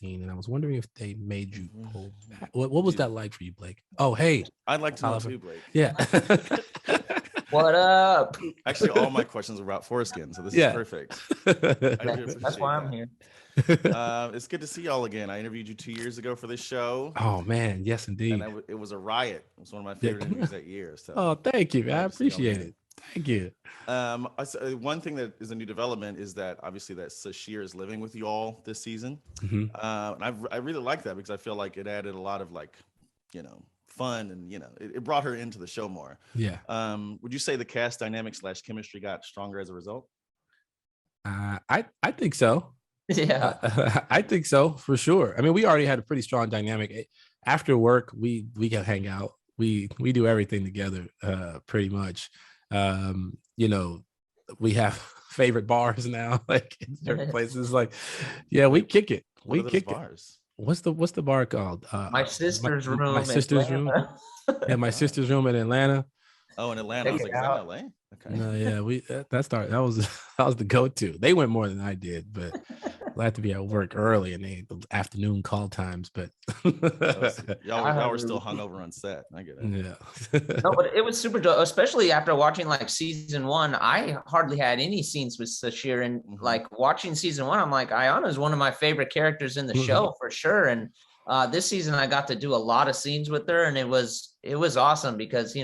scene, and I was wondering if they made you pull back. What was that like for you, Blake? Oh, hey, I'd like to know Oliver. too, Blake. Yeah. What up? Actually, all my questions are about foreskin, so this is perfect. That's why I'm here. It's good to see y'all again. I interviewed you 2 years ago for this show. Oh man, yes indeed. And it was a riot. It was one of my favorite interviews that year. So oh, thank you. I appreciate it. Thank you. One thing that is a new development is that obviously that Sasheer is living with you all this season. Mm-hmm. And I really like that because I feel like it added a lot of fun and it brought her into the show more. Yeah. Would you say the cast dynamic / chemistry got stronger as a result? I think so. Yeah. I think so for sure. I mean, we already had a pretty strong dynamic. After work, we can hang out. We do everything together, pretty much. We have favorite bars now, like in certain places. Like, yeah, we kick it. We kick bars. What's the bar called? My sister's room. My sister's room. Yeah, my sister's room in Atlanta. Oh, in Atlanta. I was like, is that in LA? Okay. No, yeah, that was the go-to. They went more than I did, but I had to be at work early and the afternoon call times. But y'all were still hungover on set. I get it. Yeah. No, but it was super dope, especially after watching like season 1. I hardly had any scenes with Sasheer, and like watching season 1, I'm like, Ayana is one of my favorite characters in the show for sure. And this season, I got to do a lot of scenes with her, and it was awesome because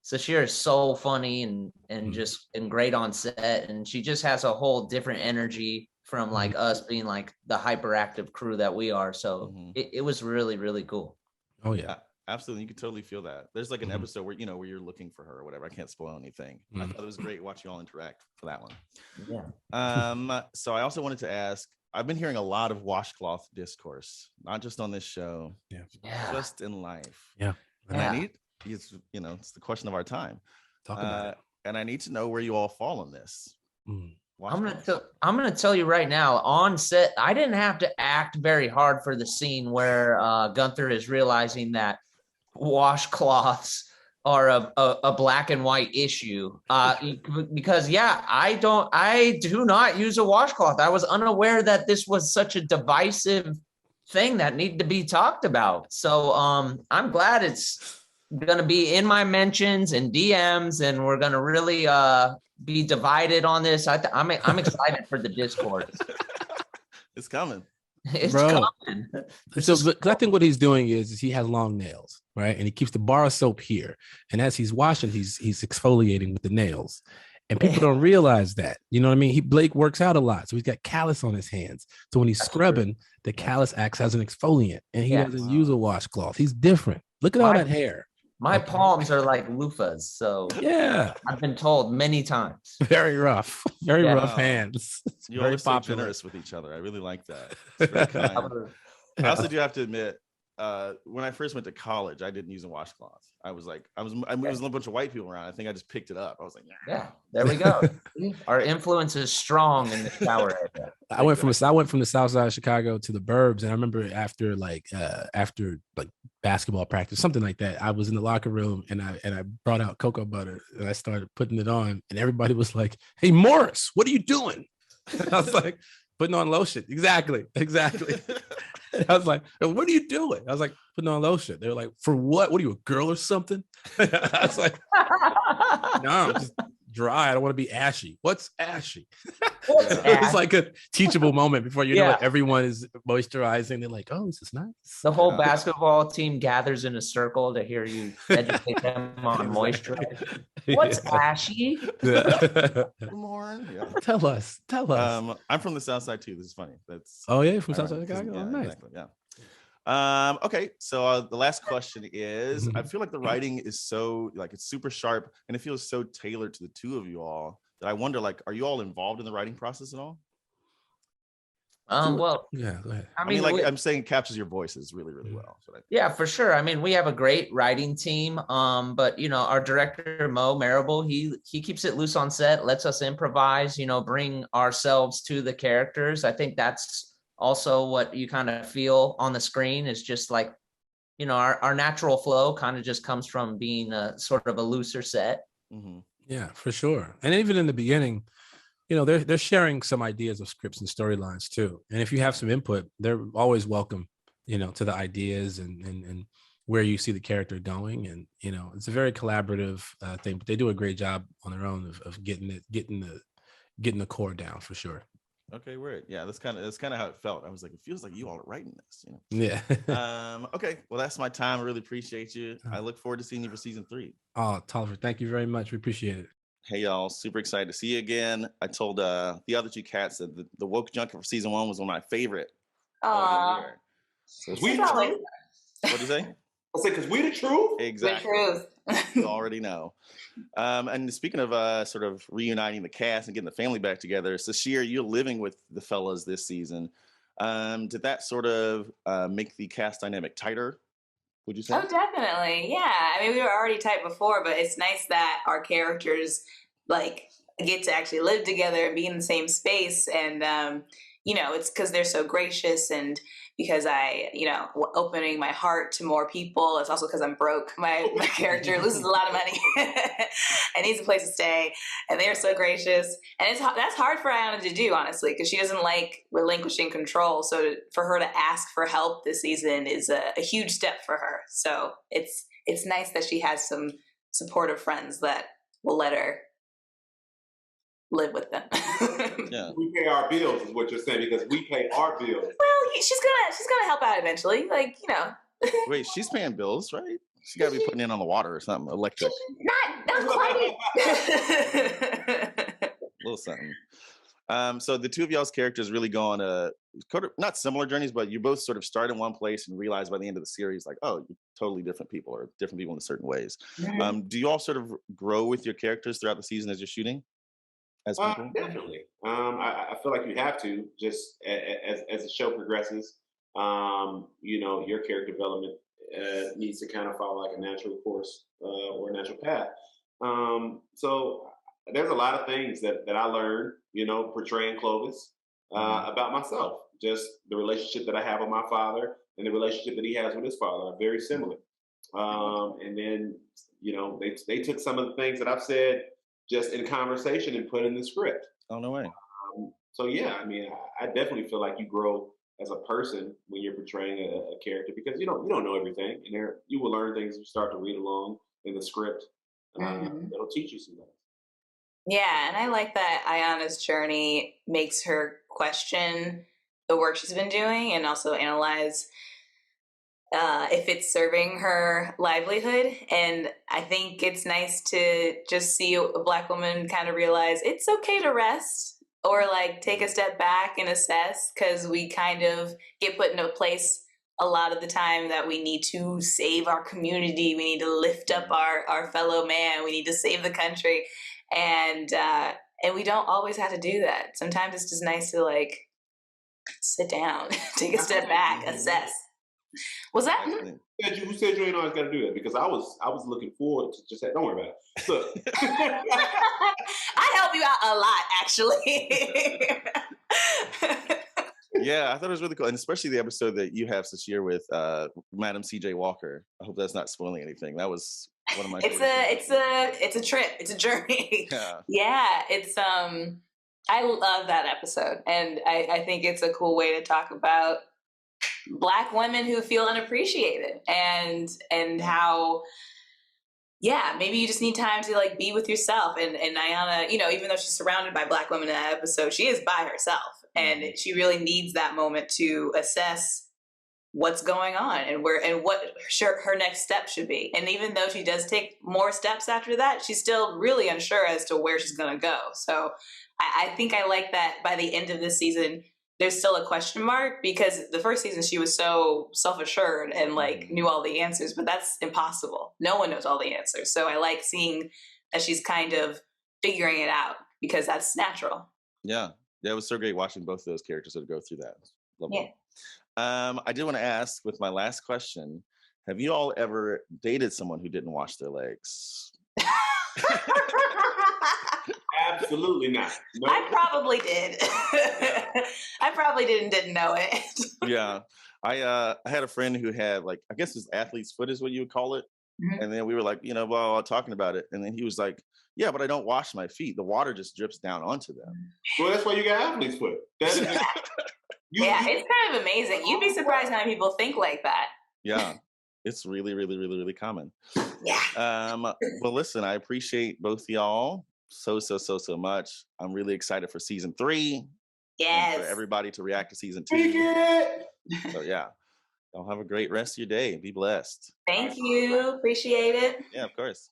Sasheer is so funny and just great on set, and she just has a whole different energy from like us being like the hyperactive crew that we are. So it was really, really cool. Oh yeah, absolutely. You could totally feel that. There's like an episode where where you're looking for her or whatever. I can't spoil anything. I thought it was great watching you all interact for that one. Yeah. So I also wanted to ask, I've been hearing a lot of washcloth discourse, not just on this show, just in life. Yeah. And I need it's the question of our time. Talk about it. And I need to know where you all fall on this. I'm gonna tell you right now, on set, I didn't have to act very hard for the scene where Gunther is realizing that washcloths are a black and white issue. Because I do not use a washcloth. I was unaware that this was such a divisive thing that needed to be talked about. So I'm glad it's gonna be in my mentions and DMs, and we're gonna really be divided on this. I'm excited for the discourse. It's coming. It's coming. So I think what he's doing is he has long nails, right? And he keeps the bar of soap here. And as he's washing, he's exfoliating with the nails. And people don't realize that. You know what I mean? Blake works out a lot. So he's got callus on his hands. So when he's scrubbing, the callus acts as an exfoliant. And he doesn't use a washcloth. He's different. Look at all that hair. My palms are like loofahs, so yeah, I've been told many times. Very rough, rough hands. You're always so generous with each other. I really like that. It's very kind. I also do have to admit, when I first went to college, I didn't use a washcloth. It was a bunch of white people around. I think I just picked it up. I was like, yeah, there we go. Our influence is strong in the shower area. I went from the south side of Chicago to the burbs, and I remember after basketball practice, something like that, I was in the locker room and I brought out cocoa butter and I started putting it on, and everybody was like, "Hey Morris, what are you doing?" And I was like, "Putting on lotion." Exactly. I was like, "What are you doing?" I was like, "Putting on lotion." They were like, "For what? What are you, a girl or something?" I was like, "No, I'm just dry. I don't want to be ashy." What's ashy? It's like a teachable moment before know what everyone is moisturizing. They're like, "Oh, this is nice." The whole basketball team gathers in a circle to hear you educate them on moisturizer. What's ashy? Lamorne. Yeah. Tell us. I'm from the South Side too. This is funny. From South Side Chicago. Yeah, nice. Exactly, yeah. Okay, so the last question is, I feel like the writing is so it's super sharp and it feels so tailored to the two of you all that I wonder, are you all involved in the writing process at all? Well, yeah, go ahead. I mean, I'm saying, it captures your voices really, really well. Yeah, for sure. I mean, we have a great writing team, but our director Mo Marable, he keeps it loose on set, lets us improvise, bring ourselves to the characters. I think that's also what you kind of feel on the screen is just like, our natural flow kind of just comes from being a sort of a looser set. Yeah, for sure. And even in the beginning, they're sharing some ideas of scripts and storylines too. And if you have some input, they're always welcome, to the ideas and where you see the character going. And it's a very collaborative thing. But they do a great job on their own of getting the core down for sure. Okay, weird. Yeah, that's kind of how it felt. I was like, it feels like you all are writing this, Yeah. Okay, well, that's my time. I really appreciate you. I look forward to seeing you for season 3. Oh, Tolliver, thank you very much. We appreciate it. Hey, y'all, super excited to see you again. I told the other 2 cats that the woke junket for season 1 was one of my favorite. Aww. So we the truth. What'd you say? I said, because we the truth. Exactly. The truth. You already know. And speaking of sort of reuniting the cast and getting the family back together, Sasheer, you're living with the fellas this season. Did that sort of make the cast dynamic tighter, would you say? Oh, definitely. Yeah. I mean, we were already tight before, but it's nice that our characters get to actually live together and be in the same space. And, it's because they're so gracious and because I, opening my heart to more people. It's also because I'm broke. My character loses a lot of money and needs a place to stay. And they're so gracious. And that's hard for Ayanna to do, honestly, because she doesn't like relinquishing control. So for her to ask for help this season is a huge step for her. So it's nice that she has some supportive friends that will let her live with them. Yeah. We pay our bills is what you're saying, because we pay our bills. Well, she's gonna help out eventually. Wait, she's paying bills, right? She gotta be putting in on the water or something, electric. Not quite. A little something. So the 2 of y'all's characters really go on not similar journeys, but you both sort of start in one place and realize by the end of the series, like, oh, you're totally different people, or different people in certain ways. Mm-hmm. Do you all sort of grow with your characters throughout the season as you're shooting? Definitely. I feel like you have to, just as the show progresses. Your character development needs to kind of follow like a natural course or a natural path. So there's a lot of things that I learned, portraying Clovis about myself. Just the relationship that I have with my father and the relationship that he has with his father are very similar. And then, they took some of the things that I've said just in conversation and put in the script. Oh, no way. So yeah, I mean, I definitely feel like you grow as a person when you're portraying a character, because you don't know everything, and you will learn things as you start to read along in the script. It'll teach you some things. Yeah, and I like that Ayanna's journey makes her question the work she's been doing and also analyze if it's serving her livelihood. And I think it's nice to just see a Black woman kind of realize it's okay to rest or take a step back and assess, because we kind of get put in a place a lot of the time that we need to save our community. We need to lift up our fellow man. We need to save the country. And we don't always have to do that. Sometimes it's just nice to sit down, take a step back, assess. Was that? Who said you ain't always got to do that? Because I was looking forward to just say, don't worry about it. Look. I help you out a lot, actually. Yeah, I thought it was really cool, and especially the episode that you have this year with Madam C.J. Walker. I hope that's not spoiling anything. That was one of my. It's a trip. It's a journey. Yeah. It's I love that episode, and I think it's a cool way to talk about Black women who feel unappreciated and how, maybe you just need time to be with yourself. And Ayanna, even though she's surrounded by Black women in that episode, she is by herself, and she really needs that moment to assess what's going on and what her next step should be. And even though she does take more steps after that, she's still really unsure as to where she's going to go. So I think I like that by the end of this season, there's still a question mark, because the first season she was so self-assured and knew all the answers, but that's impossible. No one knows all the answers. So I like seeing that she's kind of figuring it out, because that's natural. Yeah. It was so great watching both of those characters sort of go through that. Lovely. Yeah. I did want to ask with my last question, have you all ever dated someone who didn't wash their legs? Absolutely not. Nope. I probably did. I probably didn't know it. Yeah. I had a friend who had I guess his athlete's foot is what you would call it. Mhm. And then we were like, you know, well, talking about it. And then he was like, yeah, but I don't wash my feet. The water just drips down onto them. Well, that's why you got athlete's foot. That is, It's kind of amazing. You'd be surprised how many people think like that. Yeah. It's really, really, really, really common. Yeah. Well, listen, I appreciate both y'all so much. I'm really excited for season 3. Yes. And for everybody to react to season 2. So yeah. Y'all have a great rest of your day. Be blessed. Thank you. Appreciate it. Yeah, of course.